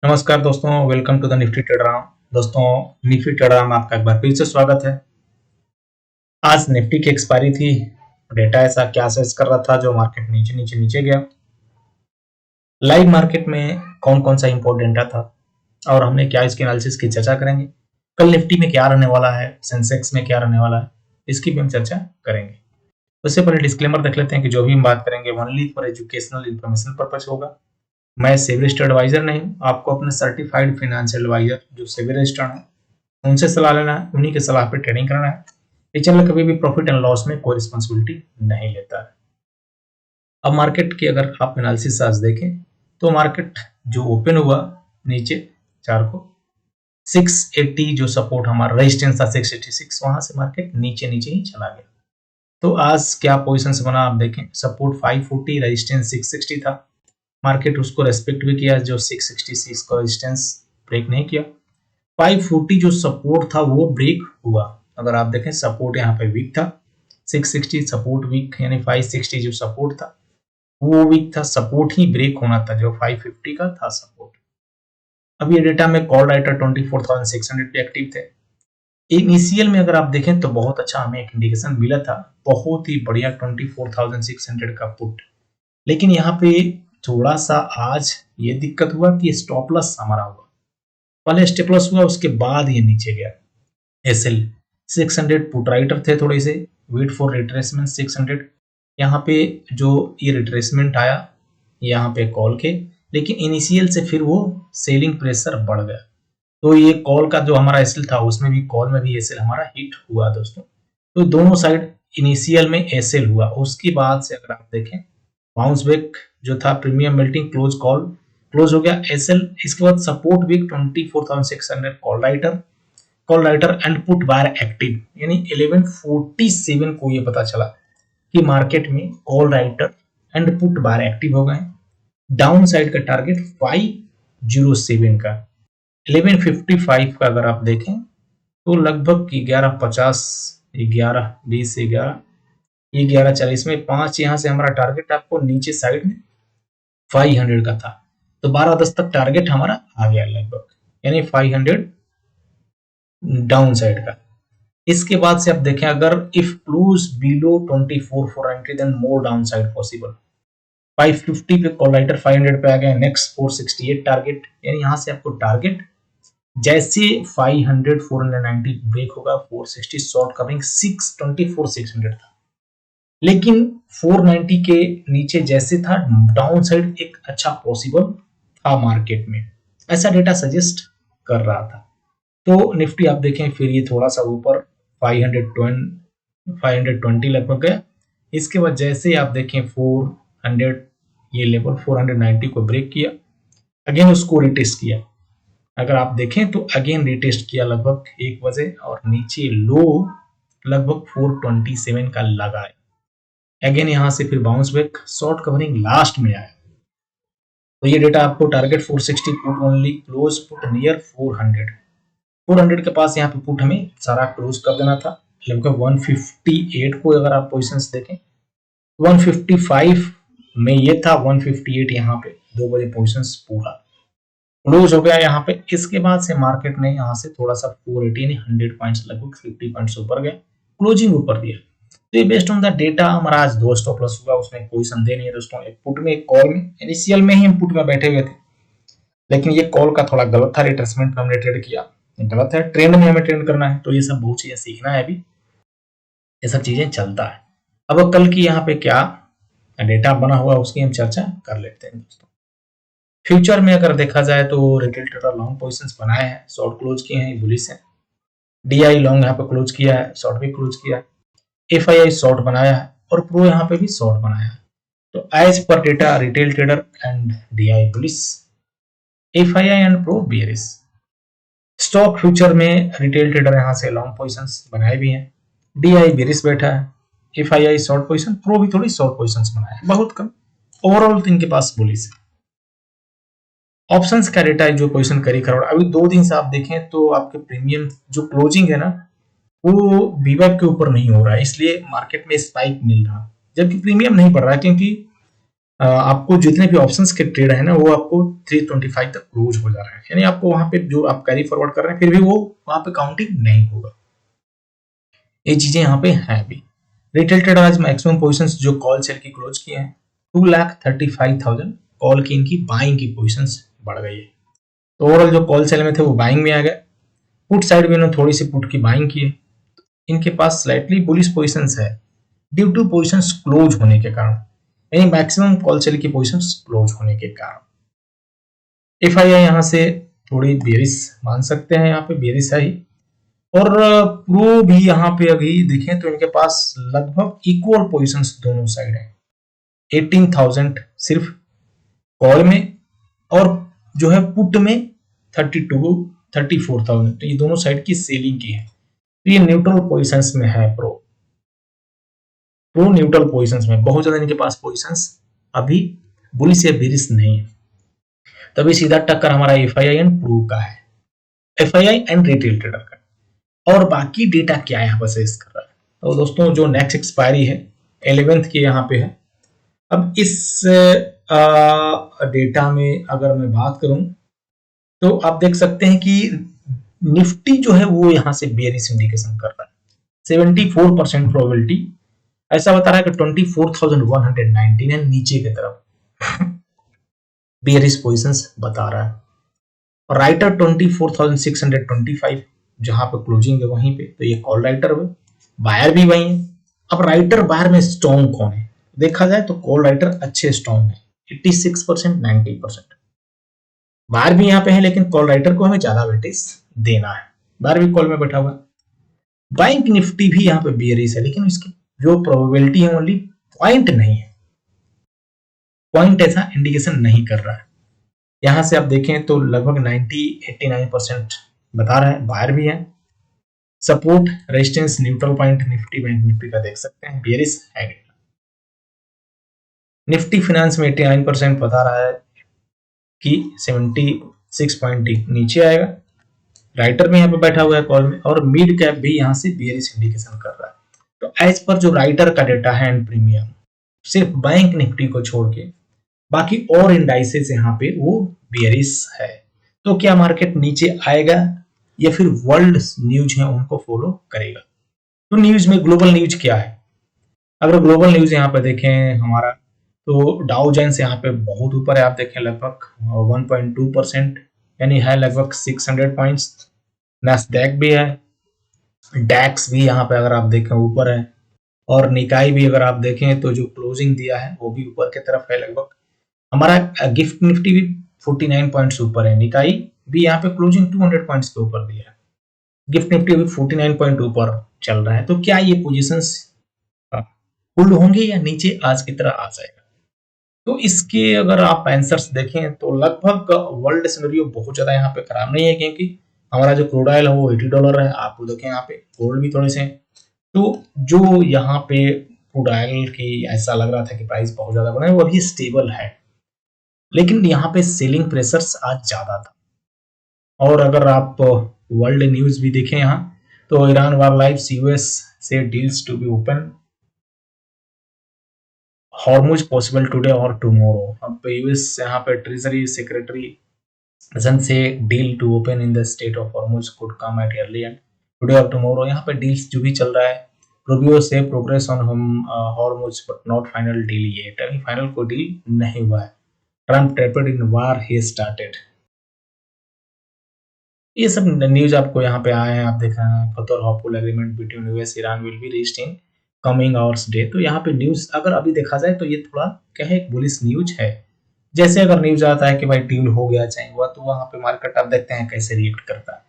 नमस्कार दोस्तों, welcome to the Nifty trader. दोस्तों, निफ्टी ट्रेडर में आपका एक बार फिर से स्वागत है। आज निफ्टी की एक्सपायरी थी। डेटा ऐसा क्या सेस कर रहा था जो मार्केट नीचे नीचे नीचे गया। लाइव मार्केट में कौन कौन सा इंपॉर्टेंट डेटा था और हमने क्या इसके एनालिसिस की चर्चा करेंगे। कल निफ्टी में क्या रहने वाला है, सेंसेक्स में क्या रहने वाला है, इसकी भी हम चर्चा करेंगे। उससे पहले डिस्क्लेमर देख लेते हैं कि जो भी हम बात करेंगे only for educational information purpose होगा। मैं सेबी रजिस्टर्ड एडवाइजर नहीं हूँ। आपको अपने सर्टिफाइड फाइनेंशियल एडवाइजर जो सेबी रजिस्टर्ड है उनसे सलाह लेना है, उन्हीं के सलाह पे ट्रेडिंग करना है। ये चैनल कभी भी प्रॉफिट एंड लॉस में कोई रिस्पॉन्सिबिलिटी नहीं लेता है। अब मार्केट की अगर आप एनालिसिस आज देखें तो मार्केट जो ओपन हुआ नीचे चार को 680 जो सपोर्ट हमारा रेजिस्टेंस था 686, वहां से मार्केट नीचे नीचे ही चला गया। तो आज क्या पोजिशन बना आप देखें, सपोर्ट 540, रेजिस्टेंस 660 था। मार्केट उसको रेस्पेक्ट भी किया, जो 666 का रेजिस्टेंस ब्रेक नहीं किया। 540 जो सपोर्ट था वो ब्रेक हुआ। अगर आप देखें सपोर्ट यहाँ पे वीक था, 660 सपोर्ट वीक, यानी 560 जो सपोर्ट था वो वीक था, सपोर्ट ही ब्रेक होना था जो 550 का था सपोर्ट। अब ये डेटा में कॉल राइटर 24,600 पे एक्टिव थे। इनिशियल में अगर आप देखें तो बहुत अच्छा हमें एक इंडिकेशन मिला था, बहुत ही बढ़िया 24,600 का पुट। लेकिन यहाँ पे थोड़ा सा आज ये दिक्कत हुआ कि स्टॉप लॉस हमारा हुआ, पहले स्टॉप लॉस हुआ उसके बाद ये नीचे गया। एसएल 600 पुट राइटर थे, थोड़े से वेट फॉर रिट्रेसमेंट 600। यहाँ पे जो ये रिट्रेसमेंट आया यहाँ पे कॉल के, लेकिन इनिशियल से फिर वो सेलिंग प्रेशर बढ़ गया। तो ये कॉल का जो हमारा एसएल था उसमें भी कॉल में भी एसएल हमारा हिट हुआ दोस्तों। तो दोनों साइड इनिशियल में एसएल हुआ, उसके बाद से अगर आप देखें बाउंस बैक जो था, premium melting close call close हो गया एसएल। इसके बाद support weak 24,600 call writer and put buyer active, यानी 1147 को ये पता चला कि मार्केट में call writer and put buyer active हो गए। डाउन साइड का टारगेट 507 का, 1155 का अगर आप देखें तो लगभग 1150, 1120, 1140 में 5 यहां से हमारा टारगेट आपको नीचे साइड में 500 का था, तो 12-10 तक टारगेट हमारा आ गया लगभग, यानी 500 डाउन साइड का। इसके बाद से आप देखें अगर if close below 24,490 then more downside possible. 550 पे कॉल राइटर 500 पे आ गया, नेक्स्ट 468 टारगेट, यानी यहां से आपको टारगेट जैसे 500 490 ब्रेक होगा 460 शॉर्ट कवरिंग 624,600 था। लेकिन 490 के नीचे जैसे था डाउन साइड एक अच्छा पॉसिबल था मार्केट में, ऐसा डेटा सजेस्ट कर रहा था। तो निफ्टी आप देखें फिर ये थोड़ा सा ऊपर 520 लगभग गया। इसके बाद जैसे आप देखें 400 ये लेवल 490 को ब्रेक किया, अगेन उसको रिटेस्ट किया। अगर आप देखें तो अगेन रिटेस्ट किया लगभग 1 बजे और नीचे लो लगभग 427 का लगा है। अगेन यहां से फिर bounce back, short covering last में आया। तो ये डेटा आपको target 460 put only, close put near 400 के पास यहाँ पे पुट हमें सारा क्लोज कर देना था। लगभग 158 को अगर आप पोजिशंस देखें 155 में ये था, 158 यहाँ पे 2 बजे पोजिशंस पूरा क्लोज हो गया यहाँ पे। इसके बाद से मार्केट ने यहाँ से थोड़ा सा 480 यानी 100 पॉइंट्स लगभग 50 पॉइंट्स ऊपर गया, क्लोजिंग ऊपर दिया। तो ये बेस्ड ऑन द डेटा हमारा आज 2 स्टॉप लॉस हुआ, उसमें कोई संदेह नहीं है दोस्तों। एक पुट में एक कॉल में, इनिशियल में ही हम पुट में बैठे हुए थे, लेकिन ये कॉल का थोड़ा गलत था, रिट्रेसमेंट में हमने ट्रेड किया, गलत है। ट्रेंड में हमें ट्रेड करना है, तो ये सब बहुत चीजें सीखना है, अभी ये सब चीजें चलता है। अब कल की यहाँ पे क्या डेटा बना हुआ उसकी हम चर्चा कर लेते हैं दोस्तों। फ्यूचर में अगर देखा जाए तो रिटेल ट्रेडर लॉन्ग पोजीशंस बनाए हैं, शॉर्ट क्लोज किए हैं, बुलिश है। डीआई लॉन्ग यहाँ पे क्लोज किया है, शॉर्ट भी क्लोज किया है। एफआईआई शॉर्ट बनाया है और प्रो यहाँ पे भी शॉर्ट बनाया है। तो as per data retail trader and DI bullish, FII and pro bearish. Stock future में रिटेल ट्रेडर यहाँ से लॉन्ग पोजीशंस बनाए भी हैं, डीआई बेयरिश बैठा है, एफआईआई शॉर्ट पोजीशन, प्रो भी थोड़ी शॉर्ट पोजीशंस बनाया है, बहुत कम। ओवरऑल तो इनके पास बुलिश है। ऑप्शंस का डेटा जो पोजीशन करी खरोड़, अभी 2 दिन से आप देखें तो आपके प्रीमियम जो क्लोजिंग है ना वो वीवैप के ऊपर नहीं हो रहा है, इसलिए मार्केट में स्पाइक मिल रहा है, जबकि प्रीमियम नहीं बढ़ रहा है, क्योंकि आपको जितने भी ऑप्शंस के ट्रेड है ना वो आपको 325 तक क्लोज हो जा रहा है, यानी आपको वहां पे जो आप कैरी फॉरवर्ड कर रहे हैं फिर भी वो वहां पे काउंटिंग नहीं होगा। ये चीजें यहाँ पे है भी। रिटेल ट्रेडर आज मैक्सिमम पोजीशंस जो कॉल सेल की क्लोज किए हैं 2,35,000 कॉल की इनकी बाइंग की पोजीशंस बढ़ गई है। तो ओवरऑल जो कॉल सेल में थे वो बाइंग में आ गए। पुट साइड में इन्होंने थोड़ी सी पुट की बाइंग की है, इनके पास स्लाइटली बुलिश पोजीशंस है ड्यू टू पोजीशंस क्लोज होने के कारण, यानी मैक्सिमम कॉल सेल की पोजीशंस क्लोज होने के कारण। एफआईआई यहाँ से थोड़ी बेरिश मान सकते हैं, यहाँ पे बेरिश है ही। और प्रो भी यहाँ पे अभी देखें तो इनके पास लगभग इक्वल पोजीशंस दोनों साइड है। 18,000 सिर्फ कॉल में और जो है पुट में 34,000, तो ये दोनों साइड की सेलिंग की है। तो ये न्यूट्रल पोजीशंस में है प्रो न्यूट्रल पोजीशंस में, बहुत ज्यादा इनके पास पोजीशंस अभी बुलिश या बेरिश नहीं है। तभी सीधा टक्कर हमारा एफआईआई एंड प्रो का है, एफआईआई एंड रिटेल ट्रेडर का। और बाकी डेटा क्या यहाँ पर सजेस्ट कर रहा है, तो दोस्तों जो नेक्स्ट एक्सपायरी है 11th की यहाँ पे है। अब इस डेटा में अगर मैं बात करूं तो आप देख सकते हैं कि निफ्टी जो है वो यहां से बेयरिश इंडिकेशन कर रहा है। 74% प्रोबेबिलिटी ऐसा बता रहा है कि 24,119 नीचे की तरफ बेयरिश पोजीशंस बता रहा है। और राइटर 24,625 जहां पे क्लोजिंग है वहीं पे, तो ये कॉल राइटर है, बायर भी वही है। अब राइटर बायर में स्ट्रॉन्ग कौन है देखा जाए तो कॉल राइटर अच्छे स्ट्रॉन्ग है 86%, 90%। बायर भी यहाँ पे है लेकिन कॉल राइटर को हमें ज्यादा वेटेज देना है, बायर भी कॉल में बैठा हुआ है। बैंक निफ्टी भी यहाँ पे बेयरिश है लेकिन इसकी जो प्रोबेबिलिटी है ओनली पॉइंट नहीं है, पॉइंट ऐसा इंडिकेशन नहीं कर रहा है। यहां से आप देखें तो लगभग 89% बता रहा है, बायर भी है। Support resistance neutral point Nifty bank Nifty का देख सकते हैं बेयरिश है। निफ्टी फाइनेंस में 89% बता रहा है कि 76 पॉइंट नीचे आएगा। राइटर भी यहाँ पे बैठा हुआ है कॉल में, और मिड कैप भी यहाँ से बेयरिश इंडिकेशन कर रहा है। तो एज पर जो राइटर का डेटा है एंड प्रीमियम, सिर्फ बैंक निफ्टी को छोड़ के बाकी और इंडाइसेस यहाँ पे वो बेयरिश है। तो क्या मार्केट नीचे आएगा या फिर वर्ल्ड न्यूज है उनको फॉलो करेगा? तो न्यूज में ग्लोबल न्यूज क्या है, अगर ग्लोबल न्यूज यहाँ पे देखें हमारा, तो डाउ जोन्स यहाँ पे बहुत ऊपर है, आप देखें लगभग 1.2%, यानी है लगभग 600 पॉइंट्स। नैस्डैक भी है, डैक्स भी यहाँ पे अगर आप देखें ऊपर है, और निकाई भी अगर आप देखें तो जो क्लोजिंग दिया है वो भी ऊपर की तरफ है लगभग। हमारा गिफ्ट निफ्टी भी 49 पॉइंट्स ऊपर है, निकाई भी यहाँ पे क्लोजिंग 200 पॉइंट्स के ऊपर दिया है, गिफ्ट निफ्टी भी 49 पॉइंट ऊपर चल रहा है। तो क्या ये पोजीशंस होल्ड होंगे या नीचे आज की तरह आ जाएगा? तो इसके अगर आप आंसर्स देखें तो लगभग वर्ल्ड सिनेरियो बहुत ज्यादा यहाँ पे खराब नहीं है, क्योंकि हमारा जो क्रूड ऑयल है वो $80 है। आप देखें यहाँ पे गोल्ड भी थोड़े से, तो जो यहाँ पे क्रूड ऑयल की ऐसा लग रहा था कि प्राइस बहुत ज्यादा बढ़ा है वो अभी स्टेबल है, लेकिन यहाँ पे सेलिंग प्रेशर्स आज ज्यादा था। और अगर आप वर्ल्ड न्यूज भी देखें यहाँ, तो ईरान वार लाइव्स यूएस से deals to be open, Hormuz possible today और टुमारो। अब यूएस यहाँ पे ट्रेजरी सेक्रेटरी से deal to open in the state of Hormuz could come at early and today और टुमारो। यहाँ पे डील्स जो भी चल रहा है, रूबियो से progress on Hormuz but not final deal yet, अभी फाइनल कोई डील नहीं हुआ है। Trump tapped in war he started. ये सब न्यूज आपको यहाँ पे आए हैं, आप देख रहे हैं। Qatar hopeful agreement between US Iran will be reached in coming hours day. तो यहाँ पे न्यूज अगर अभी देखा जाए तो ये थोड़ा क्या है, एक बुलिश न्यूज है। जैसे अगर न्यूज आता है कि भाई डील हो गया चाहे हुआ, तो वहां पे मार्केट आप देखते हैं कैसे रिएक्ट करता है।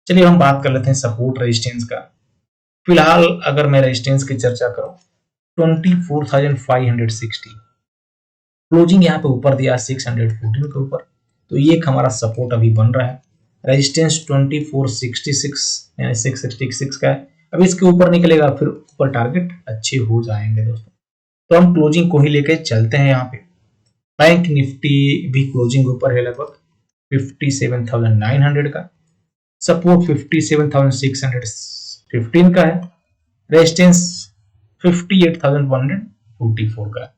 चलिए हम बात कर लेते हैं सपोर्ट रेजिस्टेंस का। फिलहाल अगर मैं रेजिस्टेंस की चर्चा करूं, 24,560 क्लोजिंग यहाँ पे ऊपर दिया 614 के ऊपर, तो ये एक हमारा सपोर्ट अभी बन रहा है। रेजिस्टेंस 2466 यानी 666 का है। अब इसके ऊपर निकलेगा फिर ऊपर टारगेट अच्छे हो जाएंगे दोस्तों। तो हम क्लोजिंग को ही लेके चलते हैं। यहाँ पे बैंक निफ्टी भी क्लोजिंग ऊपर है लगभग 57,900 का, सपोर्ट 57,615 का है, रेजिस्टेंस 58,144 का है।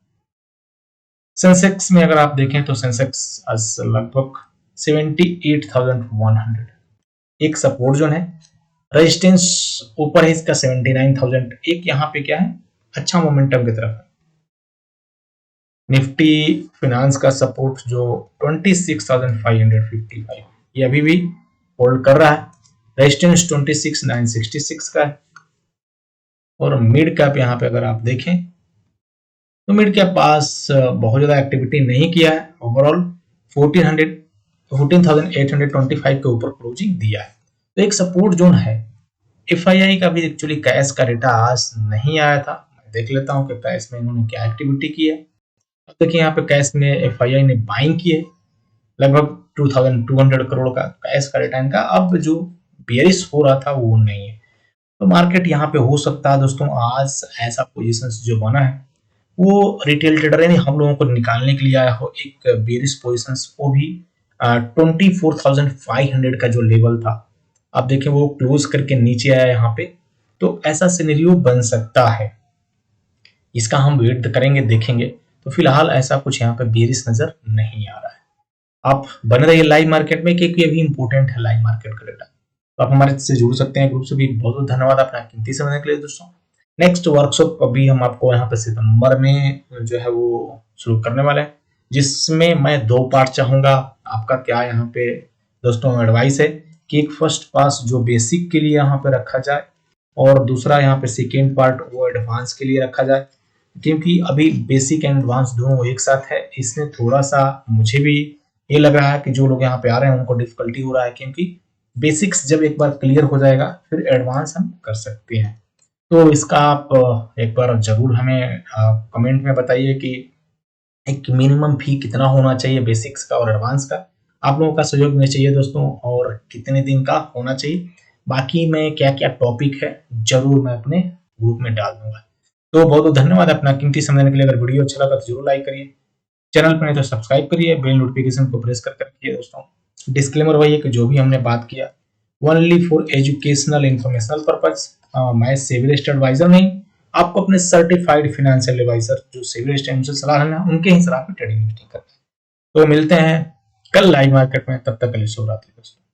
सेंसेक्स में अगर आप देखें तो सेंसेक्स आज लगभग 78,100, एक सपोर्ट जोन है, रेजिस्टेंस ऊपर है इसका 79,000, एक यहाँ पे क्या है अच्छा मोमेंटम की तरफ है। निफ्टी फिनांस का सपोर्ट जो 26,555, ये अभी भी होल्ड कर रहा है। रेजिस्टेंस 26,966 का है। और मिड कैप यहाँ पे अगर आप देखें तो मिड के पास बहुत ज्यादा एक्टिविटी नहीं किया है, ओवरऑल 14,825 के ऊपर क्लोजिंग दिया है। तो एक सपोर्ट जोन है। एफआईआई का भी एक्चुअली कैश का डेटा आज नहीं आया था, मैं देख लेता हूं कि कैश में इन्होंने क्या एक्टिविटी की है। अब देखिए यहाँ पे कैश में एफआईआई ने बाइंग की है लगभग 2,200 करोड़ का कैश का डेटा इनका। अब जो बेयरिश हो रहा था वो नहीं है, तो मार्केट यहाँ पे हो सकता है दोस्तों आज ऐसा पोजीशंस जो बना है वो रिटेल ट्रेडर यानी हम लोगों को निकालने के लिए आया हो एक बेयरिश पोजीशंस, वो भी 24,500 का जो लेवल था आप देखें वो क्लोज करके नीचे आया यहाँ पे, तो ऐसा सिनेरियो बन सकता है। इसका हम वेट करेंगे, देखेंगे। तो फिलहाल ऐसा कुछ यहाँ पे बेयरिश नजर नहीं आ रहा है। आप बने रहिए लाइव मार्केट में क्योंकि अभी इंपॉर्टेंट है लाइव मार्केट का डेटा। तो आप हमारे से जुड़ सकते हैं ग्रुप से भी। बहुत बहुत धन्यवाद अपना कीमती समय देने के लिए दोस्तों। नेक्स्ट वर्कशॉप अभी हम आपको यहाँ पे सितंबर में जो है वो शुरू करने वाले हैं, जिसमें मैं 2 पार्ट चाहूंगा। आपका क्या यहाँ पे दोस्तों एडवाइस है कि एक फर्स्ट पास जो बेसिक के लिए यहाँ पे रखा जाए और दूसरा यहाँ पे सेकेंड पार्ट वो एडवांस के लिए रखा जाए, क्योंकि अभी बेसिक एंड एडवांस दोनों एक साथ है। इसमें थोड़ा सा मुझे भी ये लग रहा है कि जो लोग यहाँ पे आ रहे हैं उनको डिफिकल्टी हो रहा है, क्योंकि बेसिक्स जब एक बार क्लियर हो जाएगा फिर एडवांस हम कर सकते हैं। तो इसका आप एक बार जरूर हमें कमेंट में बताइए कि एक मिनिमम फी कितना होना चाहिए बेसिक्स का और एडवांस का। आप लोगों का सहयोग मिलना चाहिए दोस्तों, और कितने दिन का होना चाहिए। बाकी मैं क्या क्या टॉपिक है जरूर मैं अपने ग्रुप में डाल दूंगा। तो बहुत बहुत धन्यवाद अपना कीमती समय देने के लिए। अगर वीडियो अच्छा लगा तो जरूर लाइक करिए, चैनल पर नहीं तो सब्सक्राइब करिए, बेल नोटिफिकेशन को प्रेस कर रखिए दोस्तों। डिस्क्लेमर वही है कि जो भी हमने बात किया only for educational informational purpose. मैं सेबी रजिस्टर्ड एडवाइजर नहीं, आपको अपने सर्टिफाइड फाइनेंशियल एडवाइजर जो सेबी रजिस्टर्ड उनसे सलाह लेना, उनके ही सलाह पर ट्रेडिंग करना है। तो मिलते हैं कल लाइव मार्केट में, तब तक के लिए शुभ रात्रि दोस्तों।